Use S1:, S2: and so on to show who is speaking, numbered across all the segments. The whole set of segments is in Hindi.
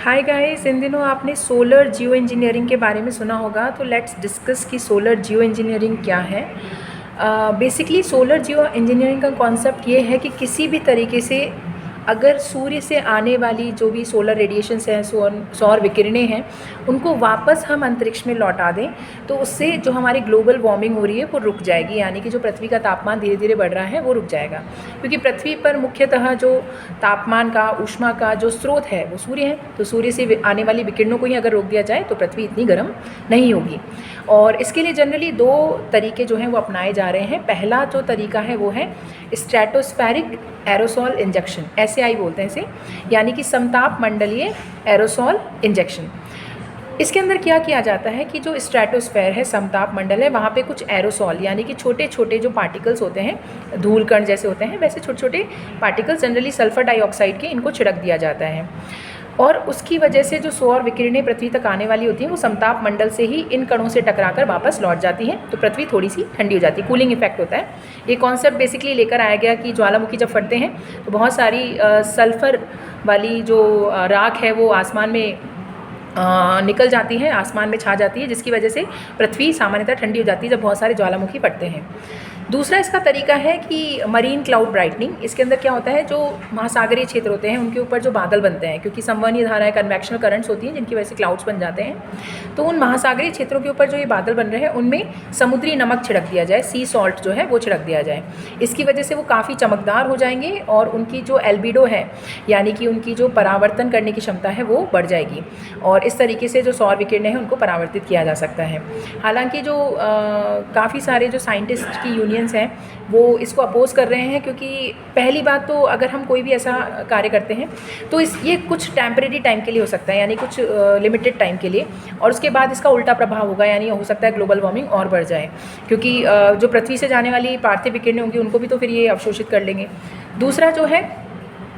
S1: हाय गाइस, इन दिनों आपने सोलर जियो इंजीनियरिंग के बारे में सुना होगा, तो लेट्स डिस्कस कि सोलर जियो इंजीनियरिंग क्या है। बेसिकली सोलर जियो इंजीनियरिंग का कॉन्सेप्ट ये है कि किसी भी तरीके से अगर सूर्य से आने वाली जो भी सोलर रेडिएशंस हैं, सौर विकिरणें हैं, उनको वापस हम अंतरिक्ष में लौटा दें तो उससे जो हमारी ग्लोबल वार्मिंग हो रही है वो रुक जाएगी, यानी कि जो पृथ्वी का तापमान धीरे धीरे बढ़ रहा है वो रुक जाएगा। क्योंकि पृथ्वी पर मुख्यतः जो तापमान का, ऊष्मा का जो स्रोत है वो सूर्य है, तो सूर्य से आने वाली विकिरणों को ही अगर रोक दिया जाए तो पृथ्वी इतनी गर्म नहीं होगी। और इसके लिए जनरली दो तरीके जो हैं वो अपनाए जा रहे हैं। पहला जो तरीका है वो है स्ट्रेटोस्फेरिक एरोसॉल इंजेक्शन, SAI बोलते हैं इसे, यानी कि समताप मंडलीय एरोसॉल इंजेक्शन। इसके अंदर क्या किया जाता है कि जो स्ट्रेटोस्फेयर है, समताप मंडल है, वहाँ पे कुछ एरोसॉल यानी कि छोटे छोटे जो पार्टिकल्स होते हैं, धूल कण जैसे होते हैं, वैसे छोटे छोटे पार्टिकल्स जनरली सल्फर डाइऑक्साइड के, इनको छिड़क दिया जाता है। और उसकी वजह से जो सौर विकिरणें पृथ्वी तक आने वाली होती हैं वो समताप मंडल से ही इन कणों से टकराकर वापस लौट जाती हैं, तो पृथ्वी थोड़ी सी ठंडी हो जाती है, कूलिंग इफेक्ट होता है। ये कॉन्सेप्ट बेसिकली लेकर आया गया कि ज्वालामुखी जब फटते हैं तो बहुत सारी सल्फर वाली जो राख है वो आसमान में निकल जाती है, आसमान में छा जाती है, जिसकी वजह से पृथ्वी सामान्यतः ठंडी हो जाती है जब बहुत सारे ज्वालामुखी फटते हैं। दूसरा इसका तरीका है कि मरीन क्लाउड ब्राइटनिंग। इसके अंदर क्या होता है, जो महासागरीय क्षेत्र होते हैं उनके ऊपर जो बादल बनते हैं, क्योंकि संवहनीय धाराएं, कन्वेक्शनल करंट्स होती हैं जिनकी वजह से क्लाउड्स बन जाते हैं, तो उन महासागरीय क्षेत्रों के ऊपर जो ये बादल बन रहे हैं उनमें समुद्री नमक छिड़क दिया जाए, सी सॉल्ट जो है वो छिड़क दिया जाए। इसकी वजह से वो काफ़ी चमकदार हो जाएंगे और उनकी जो एल्बिडो है, यानी कि उनकी जो परावर्तन करने की क्षमता है वो बढ़ जाएगी, और इस तरीके से जो सौर विकिरणें हैं उनको परावर्तित किया जा सकता है। हालांकि जो काफ़ी सारे जो साइंटिस्ट की यूनियंस हैं वो इसको अपोज़ कर रहे हैं, क्योंकि पहली बात तो अगर हम कोई भी ऐसा कार्य करते हैं तो ये कुछ टेम्परेरी टाइम के लिए हो सकता है, यानी कुछ लिमिटेड टाइम के लिए, और उसके बाद इसका उल्टा प्रभाव होगा, यानी हो सकता है ग्लोबल वार्मिंग और बढ़ जाए, क्योंकि जो पृथ्वी से जाने वाली पार्थिव विकिरणें होंगी उनको भी तो फिर ये अवशोषित कर लेंगे। दूसरा जो है,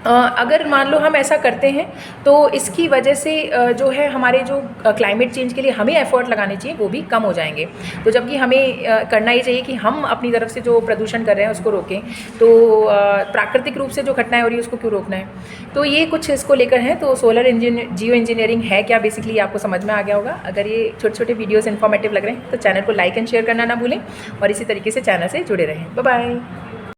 S1: अगर मान लो हम ऐसा करते हैं तो इसकी वजह से जो है हमारे जो क्लाइमेट चेंज के लिए हमें एफर्ट लगाने चाहिए वो भी कम हो जाएंगे। तो जबकि हमें करना ये चाहिए कि हम अपनी तरफ से जो प्रदूषण कर रहे हैं उसको रोकें, तो प्राकृतिक रूप से जो घटनाएं हो रही है उसको क्यों रोकना है। तो ये कुछ इसको लेकर है। तो सोलर जियो इंजीनियरिंग है क्या, बेसिकली आपको समझ में आ गया होगा। अगर ये छोटे छोटे वीडियोज़ इन्फॉर्मेटिव लग रहे हैं तो चैनल को लाइक एंड शेयर करना ना भूलें, और इसी तरीके से चैनल से जुड़े रहें। Bye bye.